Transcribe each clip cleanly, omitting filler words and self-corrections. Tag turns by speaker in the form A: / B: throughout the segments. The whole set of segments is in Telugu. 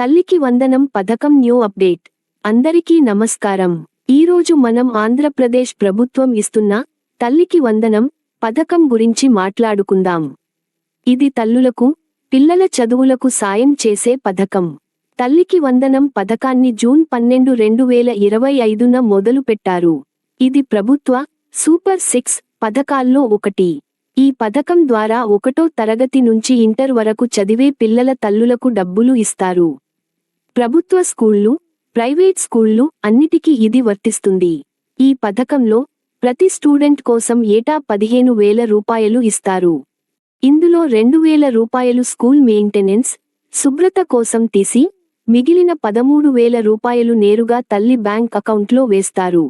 A: తల్లికి వందనం పథకం న్యూ అప్డేట్. అందరికీ నమస్కారం. ఈరోజు మనం ఆంధ్రప్రదేశ్ ప్రభుత్వం ఇస్తున్న తల్లికి వందనం పథకం గురించి మాట్లాడుకుందాం. ఇది తల్లులకు, పిల్లల చదువులకు సాయం చేసే పథకం. తల్లికి వందనం పథకాన్ని జూన్ 12, 2025న మొదలుపెట్టారు. ఇది ప్రభుత్వ సూపర్ 6 పథకాల్లో ఒకటి. ఈ పథకం ద్వారా 1వ తరగతి నుంచి ఇంటర్ వరకు చదివే పిల్లల తల్లులకు డబ్బులు ఇస్తారు. ప్రభుత్వ స్కూళ్లు, ప్రైవేట్ స్కూళ్లు అన్నిటికీ ఇది వర్తిస్తుంది. ఈ పథకంలో ప్రతి స్టూడెంట్ కోసం ఏటా 15,000 రూపాయలు ఇస్తారు. ఇందులో 2,000 రూపాయలు స్కూల్ మెయింటెనెన్స్, శుభ్రత కోసం తీసి, మిగిలిన 13,000 రూపాయలు నేరుగా తల్లి బ్యాంక్ అకౌంట్లో వేస్తారు.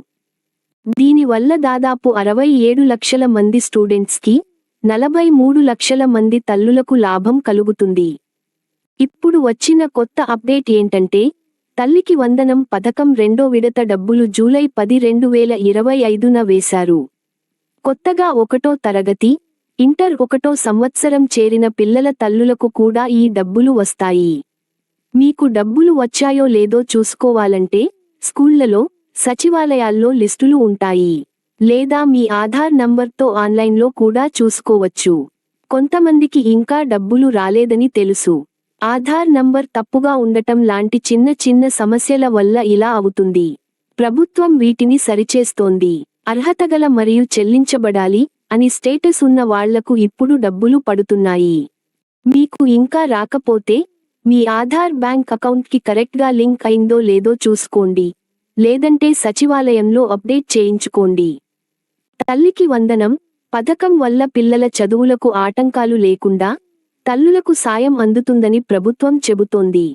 A: దీనివల్ల దాదాపు 67 లక్షల మంది స్టూడెంట్స్కి, 43 లక్షల మంది తల్లులకు లాభం కలుగుతుంది. ఇప్పుడు వచ్చిన కొత్త అప్డేట్ ఏంటంటే, తల్లికి వందనం పథకం రెండో విడత డబ్బులు జూలై 10, 2025న వేశారు. కొత్తగా 1వ తరగతి, ఇంటర్ 1వ సంవత్సరం చేరిన పిల్లల తల్లులకు కూడా ఈ డబ్బులు వస్తాయి. మీకు డబ్బులు వచ్చాయో లేదో చూసుకోవాలంటే, స్కూళ్లలో, సచివాలయాల్లో లిస్టులు ఉంటాయి. లేదా మీ ఆధార్ నంబర్తో ఆన్లైన్లో కూడా చూసుకోవచ్చు. కొంతమందికి ఇంకా డబ్బులు రాలేదని తెలుసు. ఆధార్ నంబర్ తప్పుగా ఉండటం లాంటి చిన్న చిన్న సమస్యల వల్ల ఇలా అవుతుంది. ప్రభుత్వం వీటిని సరిచేస్తోంది. అర్హతగల మరియు చెల్లించబడాలి అని స్టేటస్ ఉన్న వాళ్లకు ఇప్పుడు డబ్బులు పడుతున్నాయి. మీకు ఇంకా రాకపోతే, మీ ఆధార్ బ్యాంక్ అకౌంట్కి కరెక్ట్గా లింక్ అయిందో లేదో చూసుకోండి. లేదంటే సచివాలయంలో అప్డేట్ చేయించుకోండి. తల్లికి వందనం పథకం వల్ల పిల్లల చదువులకు ఆటంకాలు లేకుండా తల్లులకు సాయం అందుతుందని ప్రభుత్వం చెబుతోంది.